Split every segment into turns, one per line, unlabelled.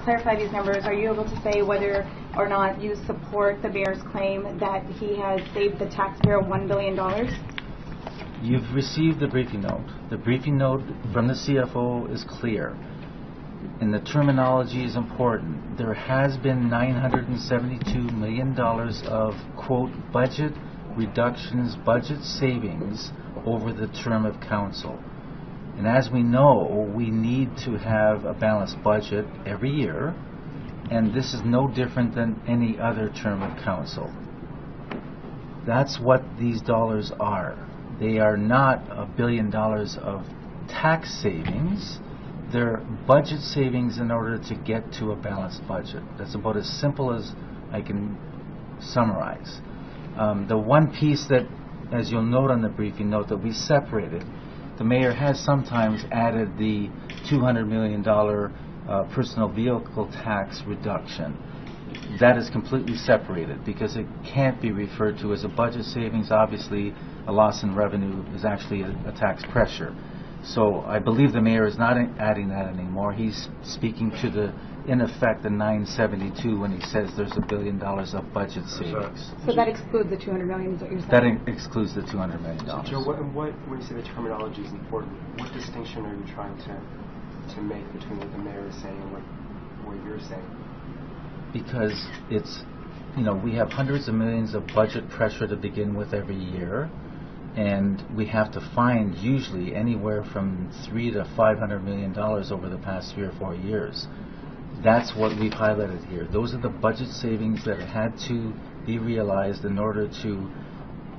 Clarify these numbers. Are you able to say whether or not you support the mayor's claim that he has saved the taxpayer $1 billion?
You've received the briefing note. The briefing note from the CFO is clear, and the terminology is important. There has been $972 million of, quote, budget reductions, budget savings over the term of council. And as we know, we need to have a balanced budget every year, and this is no different than any other term of council. That's what these dollars are. They are not $1 billion of tax savings. They're budget savings in order to get to a balanced budget. That's about as simple as I can summarize. The one piece that, as you'll note on the briefing note, that we separated, the mayor has sometimes added the $200 million personal vehicle tax reduction. That is completely separated because it can't be referred to as a budget savings. Obviously, a loss in revenue is actually a tax pressure. So I believe the mayor is not adding that anymore. He's speaking to the, in effect, the 972 when he says there's $1 billion of budget savings.
So that excludes the $200 million, is what you're saying?
That excludes the $200 million.
So Joe, when you say the terminology is important, what distinction are you trying to make between what the mayor is saying and what you're saying?
Because it's, you know, we have hundreds of millions of budget pressure to begin with every year, and we have to find usually anywhere from $300 to $500 million over the past 3 or 4 years. That's what we've highlighted here. Those are the budget savings that had to be realized in order to,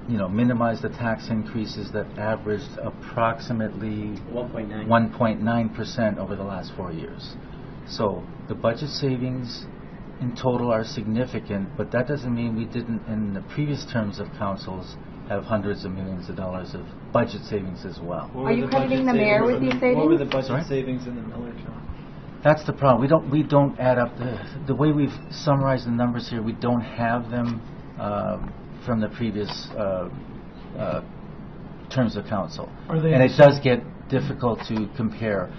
you know, minimize the tax increases that averaged approximately 1.9% over the last 4 years. So the budget savings in total are significant, but that doesn't mean we didn't, in the previous terms of councils, have hundreds of millions of dollars of budget savings as well.
Are you crediting the mayor with these savings?
What were the budget savings in the Miller term?
That's the problem. We don't add up the way we've summarized the numbers here. We don't have them from the previous terms of council, and it does get difficult to compare.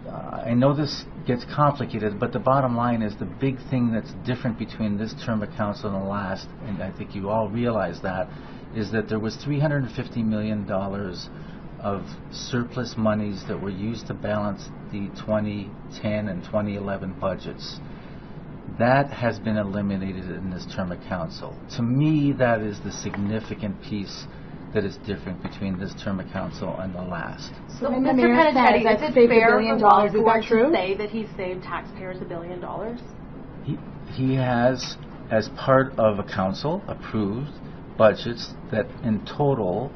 I know this gets complicated, but the bottom line is the big thing that's different between this term of council and the last, and I think you all realize that, is that there was $350 million of surplus monies that were used to balance the 2010 and 2011 budgets. That has been eliminated in this term of council. To me, that is the significant piece that is different between this term of council and the last.
So
Mr. Penitetti, is it fair for
Longboard
to say that he saved taxpayers $1 billion?
He has, as part of a council, approved budgets that in total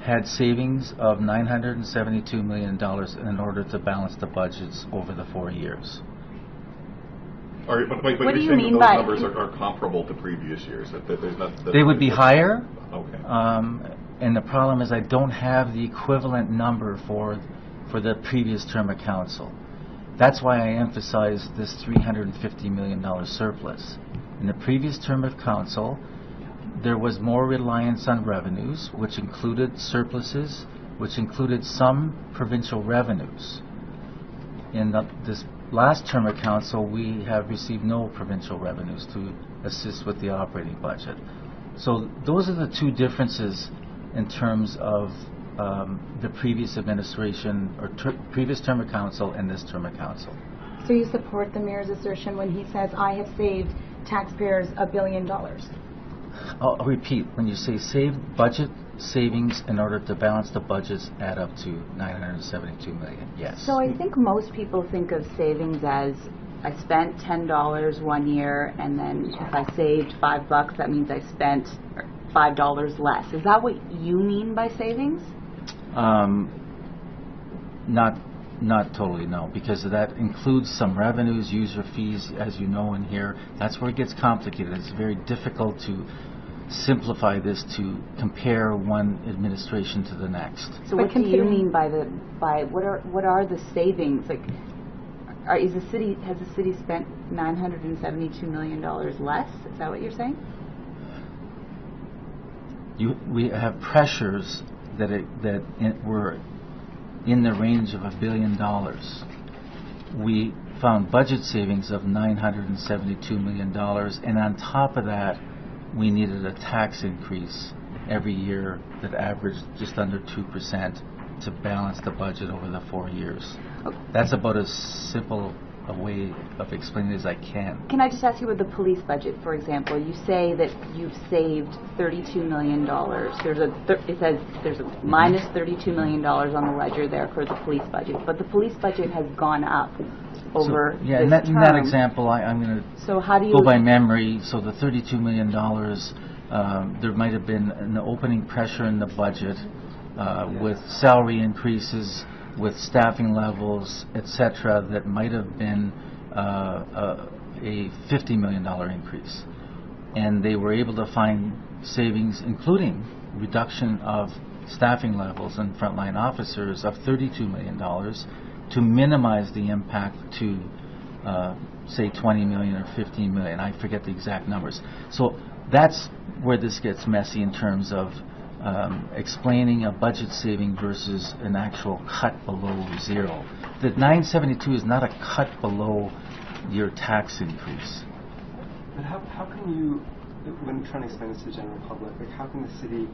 had savings of $972 million in order to balance the budgets over the 4 years.
But
what do you mean
those
by
numbers are comparable to previous years? That there's not, that
they would be higher.
Okay.
And the problem is I don't have the equivalent number for the previous term of council. That's why I emphasize this $350 million surplus. In the previous term of council, there was more reliance on revenues, which included surpluses, which included some provincial revenues. In this last term of council, we have received no provincial revenues to assist with the operating budget. So those are the two differences in terms of the previous administration or previous term of council and this term of council.
So you support the mayor's assertion when he says, I have saved taxpayers $1 billion?
I'll repeat, when you say save budget savings in order to balance the budgets add up to $972 million, yes.
So I think most people think of savings as I spent $10 one year, and then if I saved $5, that means I spent $5 less. Is that what you mean by savings?
Not totally, no, because that includes some revenues, user fees, as you know in here. That's where it gets complicated. It's very difficult to simplify this to compare one administration to the next.
So what do you mean by what are the savings? Like, has the city spent $972 million less? Is that what you're saying?
We have pressures that were in the range of $1 billion. we found budget savings of $972 million, and on top of that, we needed a tax increase every year that averaged just under 2% to balance the budget over the 4 years. That's about as simple a way of explaining it as I can.
Can I just ask you with the police budget, for example? You say that you've saved $32 million. It says there's a minus $32 million on the ledger there for the police budget, but the police budget has gone up over
yeah,
this
in that
term.
example, I'm going to
So how do you
go by memory. So the $32 million, there might have been an opening pressure in the budget with salary increases, with staffing levels, etc., that might have been a $50 million increase. And they were able to find savings, including reduction of staffing levels and frontline officers of $32 million to minimize the impact to, say, 20 million or 15 million. I forget the exact numbers. So that's where this gets messy in terms of explaining a budget saving versus an actual cut below zero. The 972 is not a cut below your tax increase.
But how can you, when trying to explain this to the general public, like how can the city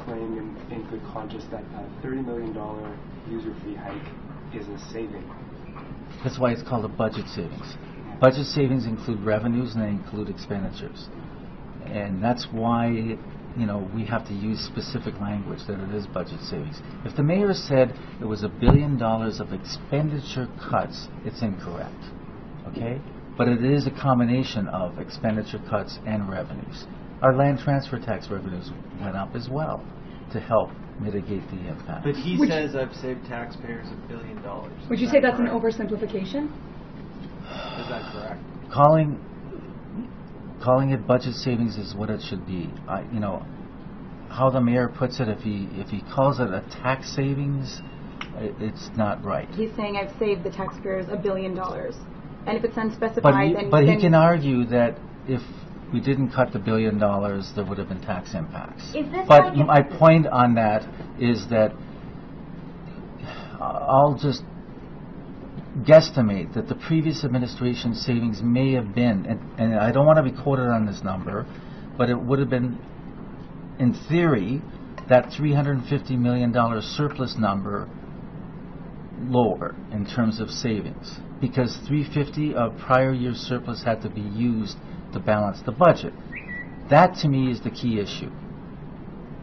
claim in good conscience that a $30 million user fee hike is a saving?
That's why it's called a budget savings. Budget savings include revenues and they include expenditures. And that's why we have to use specific language that it is budget savings. If the mayor said it was $1 billion of expenditure cuts, it's incorrect. Okay? But it is a combination of expenditure cuts and revenues. Our land transfer tax revenues went up as well to help mitigate the impact.
But he says I've saved taxpayers $1 billion.
Would you say that's an oversimplification?
Is that correct?
Calling it budget savings is what it should be. How the mayor puts it, if he calls it a tax savings, it's not right.
He's saying I've saved the taxpayers $1 billion. And if it's unspecified,
But he can argue that if we didn't cut the $1 billion, there would have been tax impacts. But my point on that is that I'll just guesstimate that the previous administration's savings may have been, and I don't want to be quoted on this number, but it would have been, in theory, that $350 million surplus number lower in terms of savings, because $350 of prior year's surplus had to be used to balance the budget. That, to me, is the key issue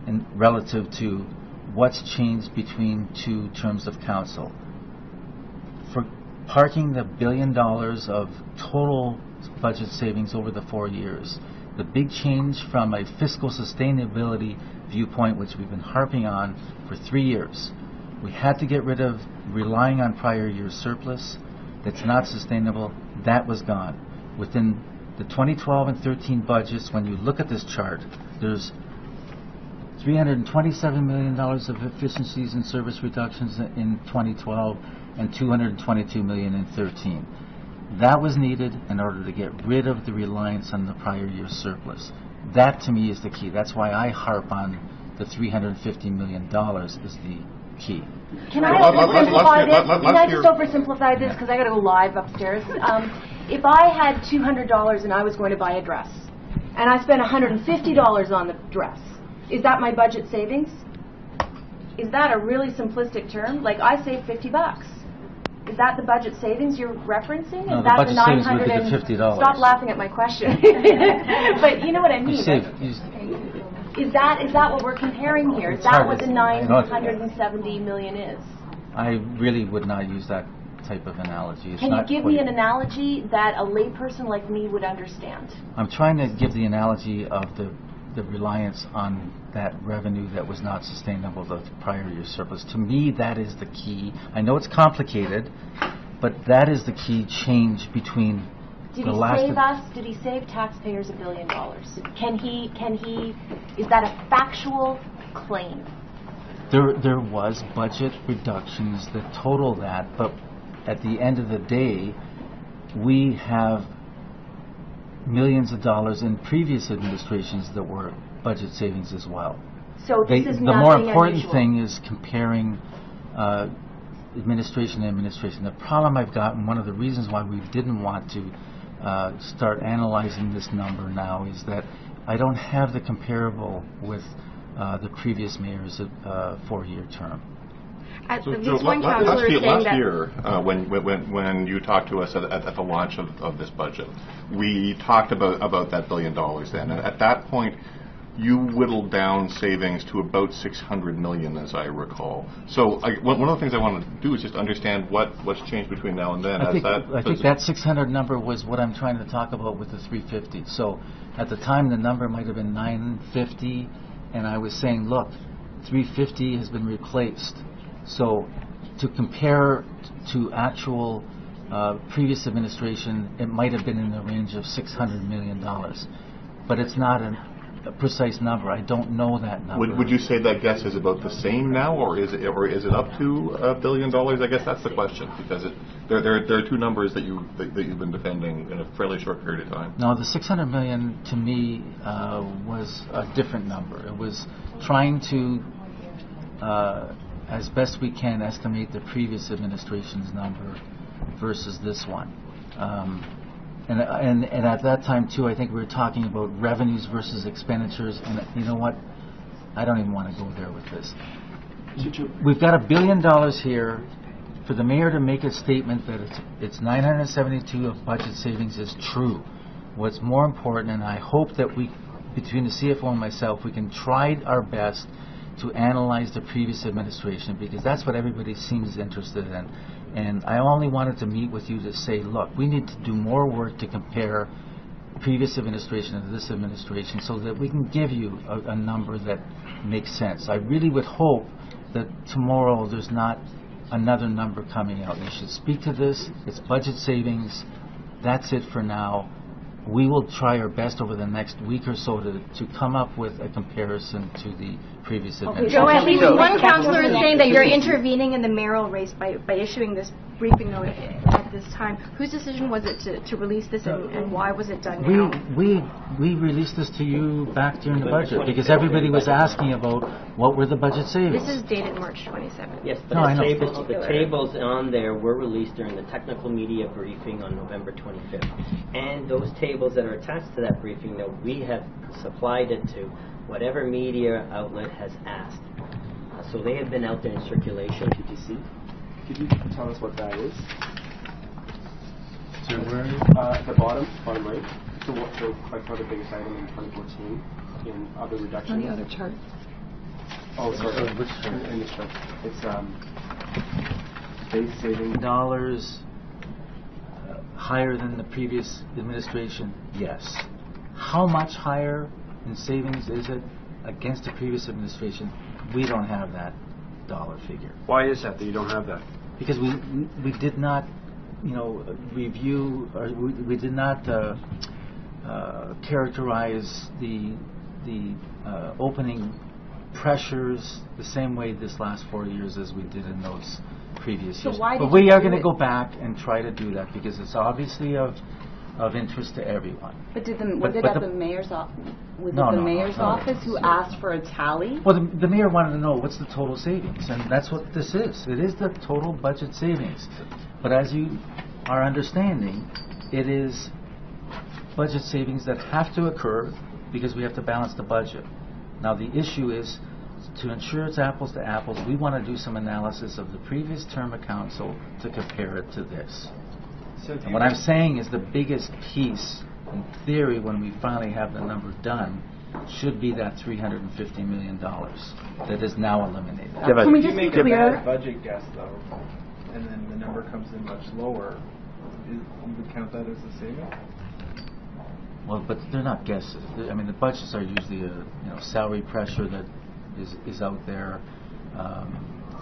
in relative to what's changed between two terms of council. For parking the $1 billion of total budget savings over the 4 years, the big change from a fiscal sustainability viewpoint, which we've been harping on for 3 years, we had to get rid of relying on prior year's surplus that's not sustainable. That was gone. Within the 2012 and 13 budgets, when you look at this chart, there's $327 million of efficiencies and service reductions in 2012 and $222 million in 13. That was needed in order to get rid of the reliance on the prior year's surplus. That, to me, is the key. That's why I harp on the $350 million is the key.
Can I oversimplify this? Can I just oversimplify this because I got to go live upstairs? If I had $200 and I was going to buy a dress, and I spent $150 on the dress, is that my budget savings? Is that a really simplistic term? Like I saved $50. Is that the budget savings you're referencing?
No,
is
the
that
budget
the
savings would be the $50.
Stop laughing at my question. But you know what I mean. Is that what we're comparing here? Is that what the $970 million is?
I really would not use that type of analogy.
Can you give me an analogy that a layperson like me would understand?
I'm trying to give the analogy of the reliance on that revenue that was not sustainable, the prior year surplus. To me, that is the key. I know it's complicated, but that is the key change between
Did
the
he
last...
save us? Did he save taxpayers $1 billion? Can he, is that a factual claim?
There was budget reductions that total that, but at the end of the day, we have millions of dollars in previous administrations that were budget savings as well.
So this is
the more
nothing
important
unusual.
thing is comparing administration. The problem I've got, and one of the reasons why we didn't want to start analyzing this number now, is that I don't have the comparable with the previous mayor's 4-year term.
At least one councillor is saying that last year, when you talked to us at the launch of this budget, we talked about that $1 billion then. And at that point, you whittled down savings to about $600 million, as I recall. So one of the things I want to do is just understand what's changed between now and then.
I think that 600 number was what I'm trying to talk about with the 350. So at the time, the number might have been 950, and I was saying, look, 350 has been replaced. So to compare to actual previous administration, it might have been in the range of $600 million. But it's not a precise number. I don't know that number.
Would you say that guess is about the same now, or is it up to $1 billion? I guess that's the question, because there are two numbers that you've been defending in a fairly short period of time.
No, the 600 million to me was a different number. It was trying to, as best we can, estimate the previous administration's number versus this one. And at that time, too, I think we were talking about revenues versus expenditures. And you know what? I don't even want to go there with this. We've got $1 billion here. For the mayor to make a statement that it's 972 of budget savings is true. What's more important, and I hope that we, between the CFO and myself, we can try our best to analyze the previous administration, because that's what everybody seems interested in. And I only wanted to meet with you to say, look, we need to do more work to compare previous administration to this administration so that we can give you a number that makes sense. I really would hope that tomorrow there's not another number coming out. You should speak to this. It's budget savings. That's it for now. We will try our best over the next week or so to come up with a comparison to the previous administration.
Joe, at least one councillor is saying that you're intervening in the mayoral race by issuing this briefing note at this time. Whose decision was it to release this, and why was it done now?
We released this to you back during the budget because everybody was asking about what were the budget savings.
This is dated March 27th.
Yes, but the tables on there were released during the technical media briefing on November 25th. And those tables that are attached to that briefing note, we have supplied it to whatever media outlet has asked. So they have been out there in circulation.
Could you tell us what that is?
So where?
At the bottom right. So by far the biggest item in 2014 in other reductions.
On the other chart.
Oh, sorry.
Which chart?
In this chart. It's base savings.
Dollars higher than the previous administration? Yes. How much higher in savings is it against the previous administration? We don't have that dollar figure.
Why is that you don't have that?
Because we did not, review, or we did not characterize the opening pressures the same way this last 4 years as we did in those previous years. But we are going to go back and try to do that because it's obviously of interest to everyone.
But was it at the mayor's office? Was it the mayor's office who asked for a tally?
Well, the mayor wanted to know what's the total savings, and that's what this is. It is the total budget savings. But as you are understanding, it is budget savings that have to occur because we have to balance the budget. Now, the issue is to ensure it's apples to apples, we want to do some analysis of the previous term of council to compare it to this. And what I'm saying is the biggest piece, in theory, when we finally have the number done, should be that $350 million that is now eliminated.
Can we just be clear?
If you make a budget guess, though, and then the number comes in much lower, you would count that as a saving?
Well, but they're not guesses. I mean, the budgets are usually salary pressure that is out there,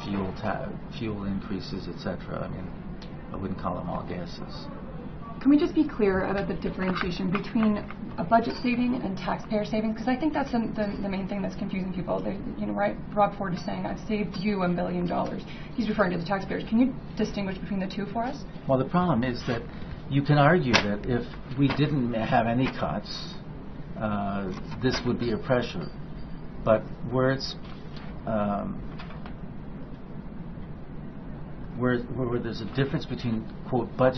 fuel increases, etc. I mean, I wouldn't call them all guesses.
Can we just be clear about the differentiation between a budget saving and taxpayer savings? Because I think that's the main thing that's confusing people. Right? Rob Ford is saying, I've saved you $1 billion. He's referring to the taxpayers. Can you distinguish between the two for us?
Well, the problem is that you can argue that if we didn't have any cuts, this would be a pressure. But where it's where there's a difference between, quote, budget